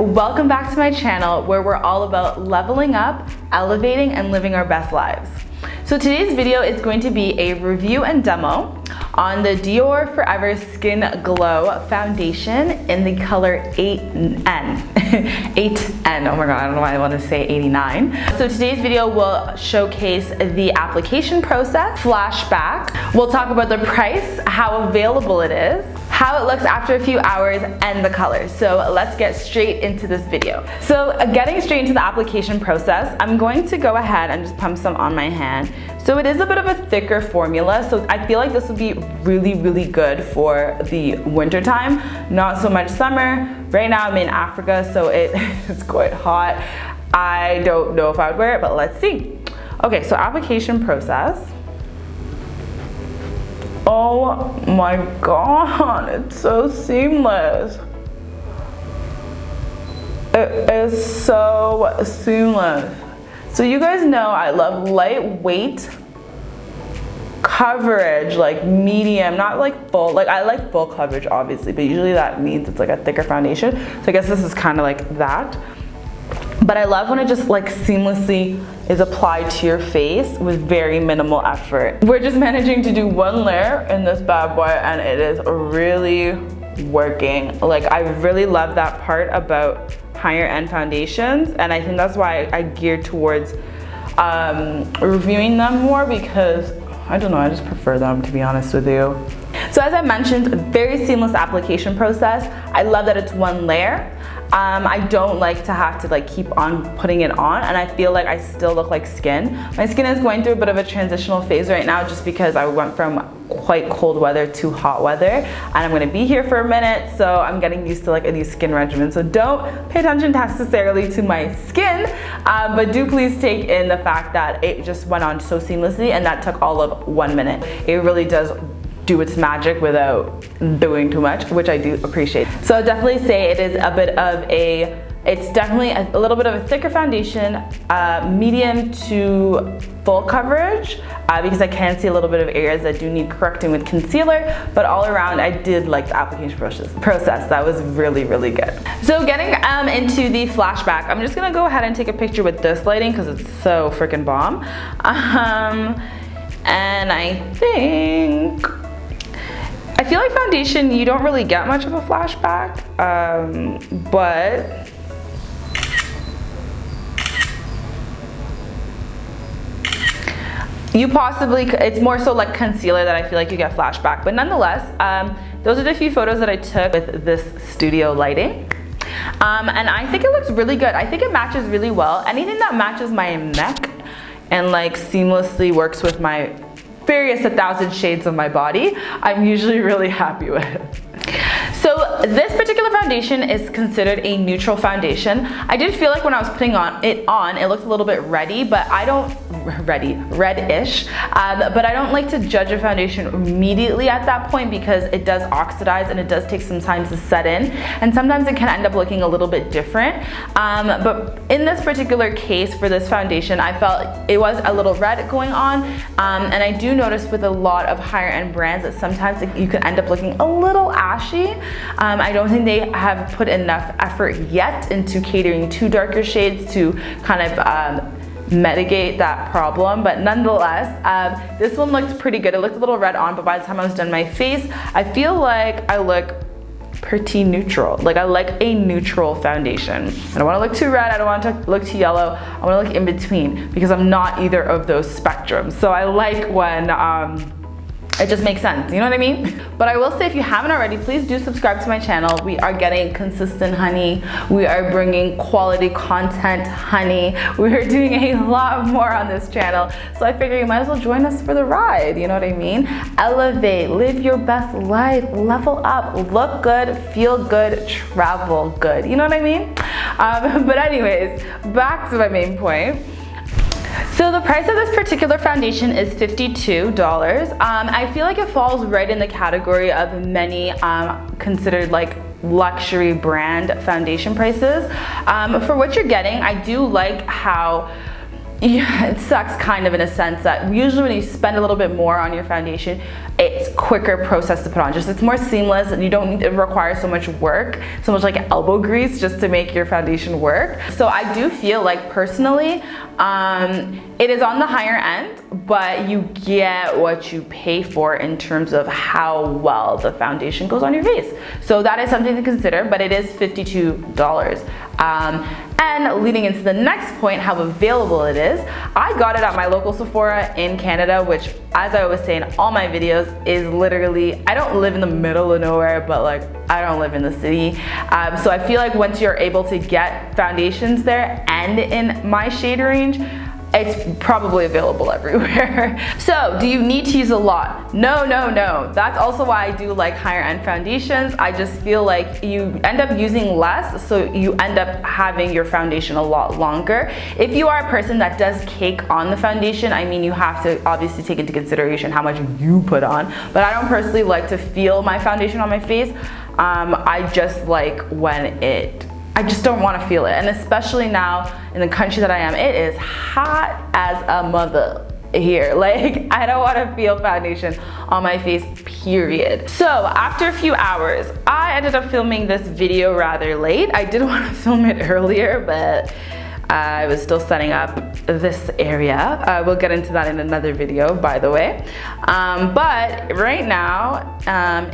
welcome back to my channel where we're all about leveling up, elevating, and living our best lives. So today's video is going to be a review and demo on the Dior Forever Skin Glow Foundation in the color 8N. 8N, oh my god, I don't know why I want to say 89. So today's video will showcase the application process, Flashback. We'll talk about the price, how available it is, how it looks after a few hours, and the color. So let's get straight into this video. So getting straight into the application process, I'm going to go ahead and just pump some on my hand. So it is a bit of a thicker formula, so I feel like this would be really good for the winter time, not so much summer. Right now I'm in Africa, so it's quite hot. I don't know if I would wear it, but let's see. Okay, so application process. Oh my god, it's so seamless. It is so seamless. So you guys know I love lightweight coverage, like medium, not like full. Like I like full coverage obviously, but usually that means it's like a thicker foundation. So I guess this is kind of like that. But I love when it just like seamlessly is applied to your face with very minimal effort. We're just managing to do one layer in this bad boy and it is really working. Like I really love that part about higher end foundations, and I think that's why I gear towards reviewing them more, because I don't know, I just prefer them, to be honest with you. So as I mentioned, very seamless application process. I love that it's one layer. I don't like to have to like keep on putting it on, and I feel like I still look like skin. My skin is going through a bit of a transitional phase right now just because I went from quite cold weather to hot weather, and I'm gonna be here for a minute, so I'm getting used to like a new skin regimen. So don't pay attention necessarily to my skin, but do please take in the fact that it just went on so seamlessly, and that took all of 1 minute. It really does do its magic without doing too much, which I do appreciate. So I'd definitely say it is a bit of it's definitely a little bit of a thicker foundation, medium to full coverage, because I can see a little bit of areas that do need correcting with concealer, but all around I did like the application process. That was really good. So getting into the Flashback, I'm just gonna go ahead and take a picture with this lighting because it's so freaking bomb. And I feel like foundation, you don't really get much of a flashback, but you possibly, it's more so like concealer that I feel like you get flashback. But nonetheless, those are the few photos that I took with this studio lighting. And I think it looks really good. I think it matches really well. Anything that matches my neck and like seamlessly works with my various 1,000 shades of my body, I'm usually really happy with. So this particular foundation is considered a neutral foundation. I did feel like when I was putting it looked a little bit reddy, but I don't, reddish, but I don't like to judge a foundation immediately at that point because it does oxidize and it does take some time to set in, and sometimes it can end up looking a little bit different. But in this particular case for this foundation, I felt it was a little red going on, and I do notice with a lot of higher end brands that sometimes you can end up looking a little ashy. I don't think they have put enough effort yet into catering to darker shades to kind of mitigate that problem, but nonetheless, this one looked pretty good. It looked a little red on, but by the time I was done my face, I feel like I look pretty neutral. Like I like a neutral foundation. I don't want to look too red, I don't want to look too yellow, I want to look in between because I'm not either of those spectrums. So I like when it just makes sense, you know what I mean? But I will say, if you haven't already, please do subscribe to my channel. We are getting consistent, honey. We are bringing quality content, honey. We are doing a lot more on this channel. So I figure you might as well join us for the ride, you know what I mean? Elevate, live your best life, level up, look good, feel good, travel good, you know what I mean? But anyways, back to my main point. So the price of this particular foundation is $52. I feel like it falls right in the category of many considered like luxury brand foundation prices. For what you're getting, I do like how it sucks kind of in a sense that usually when you spend a little bit more on your foundation, it's quicker process to put on. Just it's more seamless and you don't need, it requires so much work, so much like elbow grease just to make your foundation work. So I do feel like personally, it is on the higher end, but you get what you pay for in terms of how well the foundation goes on your face. So that is something to consider, but it is $52. And leading into the next point, how available it is, I got it at my local Sephora in Canada, which, as I always say in all my videos, is literally, I don't live in the middle of nowhere, but like I don't live in the city. So I feel like once you're able to get foundations there and in my shade range, it's probably available everywhere. So do you need to use a lot? No, no, no. That's also why I do like higher end foundations. I just feel like you end up using less, so you end up having your foundation a lot longer. If you are a person that does cake on the foundation, I mean, you have to obviously take into consideration how much you put on, but I don't personally like to feel my foundation on my face. I just like when I just don't want to feel it, and especially now in the country that I am, it is hot as a mother here. Like, I don't want to feel foundation on my face, period. So after a few hours, I ended up filming this video rather late. I did want to film it earlier, but I was still setting up this area. We'll get into that in another video, by the way. But right now,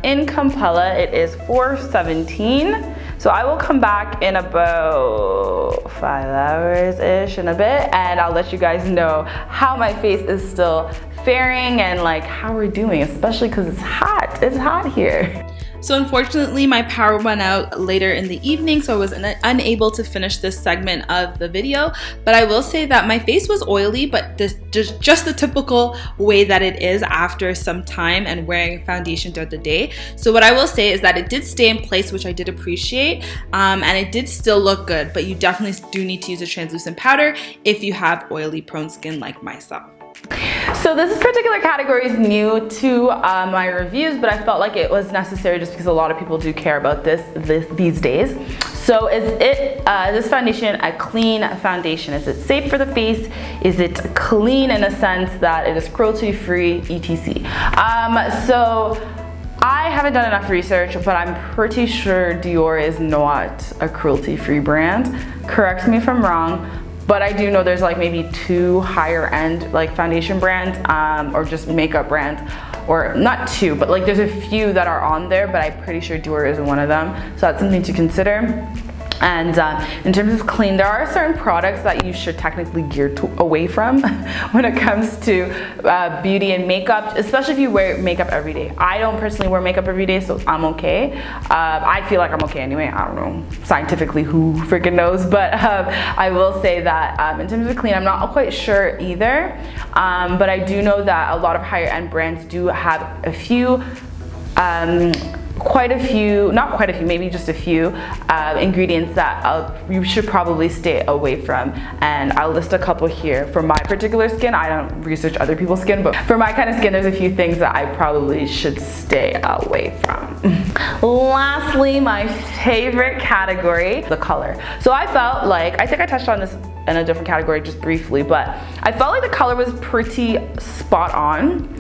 in Kampala, it is 4:17. So I will come back in about 5 hours-ish in a bit, and I'll let you guys know how my face is still faring and like how we're doing, especially because it's hot. It's hot here. So unfortunately, my power went out later in the evening, so I was unable to finish this segment of the video. But I will say that my face was oily, but just the typical way that it is after some time and wearing foundation throughout the day. So what I will say is that it did stay in place, which I did appreciate, and it did still look good, but you definitely do need to use a translucent powder if you have oily prone skin like myself. So this particular category is new to my reviews, but I felt like it was necessary just because a lot of people do care about these days. So is this foundation a clean foundation? Is it safe for the face? Is it clean in a sense that it is cruelty-free, etc.? So I haven't done enough research, but I'm pretty sure Dior is not a cruelty-free brand. Correct me if I'm wrong. But I do know there's like maybe 2 higher end like foundation brands or just makeup brands, or not 2, but like there's a few that are on there, but I'm pretty sure Dior is one of them. So that's something to consider. And in terms of clean, there are certain products that you should technically gear away from when it comes to beauty and makeup, especially if you wear makeup every day. I don't personally wear makeup every day, so I'm okay. I feel like I'm okay anyway. I don't know, scientifically, who freaking knows, but I will say that in terms of clean, I'm not quite sure either, but I do know that a lot of higher end brands do have a few maybe just a few ingredients that you should probably stay away from, and I'll list a couple here. For my particular skin, I don't research other people's skin, but for my kind of skin, there's a few things that I probably should stay away from. Lastly, my favorite category, the color. So I felt like, I think I touched on this in a different category just briefly, but I felt like the color was pretty spot on.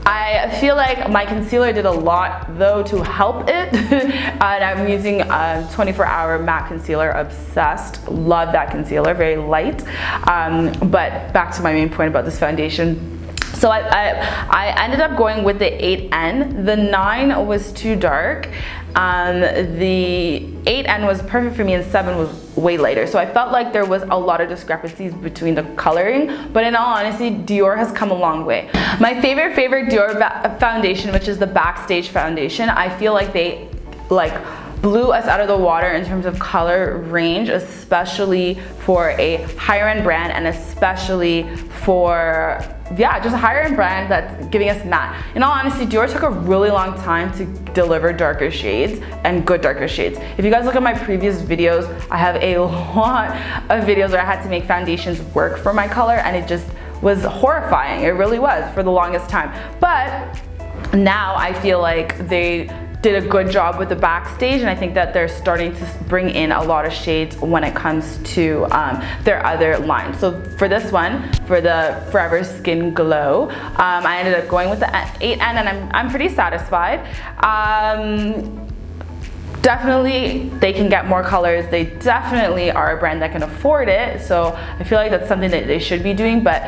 I feel like my concealer did a lot though to help it, and I'm using a 24-hour matte concealer, obsessed, love that concealer, very light. But back to my main point about this foundation. So I ended up going with the 8N. The 9 was too dark. The 8N was perfect for me, and 7 was way lighter. So I felt like there was a lot of discrepancies between the coloring, but in all honesty, Dior has come a long way. My favorite Dior foundation, which is the Backstage foundation, I feel like they blew us out of the water in terms of color range, especially for a higher end brand, and especially for just a higher end brand that's giving us matte. In all honesty, Dior took a really long time to deliver darker shades and good darker shades. If you guys look at my previous videos, I have a lot of videos where I had to make foundations work for my color, and it just was horrifying. It really was for the longest time. But now I feel like they did a good job with the backstage, and I think that they're starting to bring in a lot of shades when it comes to their other lines. So for this one, for the Forever Skin Glow, I ended up going with the 8N, and I'm pretty satisfied. Definitely, they can get more colors. They definitely are a brand that can afford it. So I feel like that's something that they should be doing. But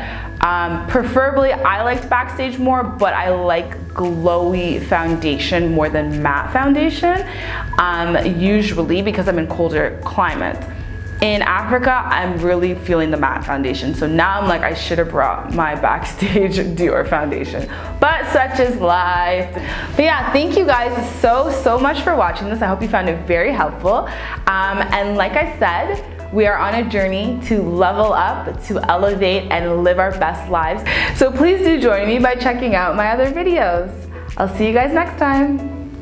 preferably, I liked Backstage more, but I like glowy foundation more than matte foundation, usually because I'm in colder climates. In Africa, I'm really feeling the matte foundation. So now I'm like, I should have brought my Backstage Dior foundation. But such is life. But yeah, thank you guys so much for watching this. I hope you found it very helpful. And like I said, we are on a journey to level up, to elevate, and live our best lives. So please do join me by checking out my other videos. I'll see you guys next time.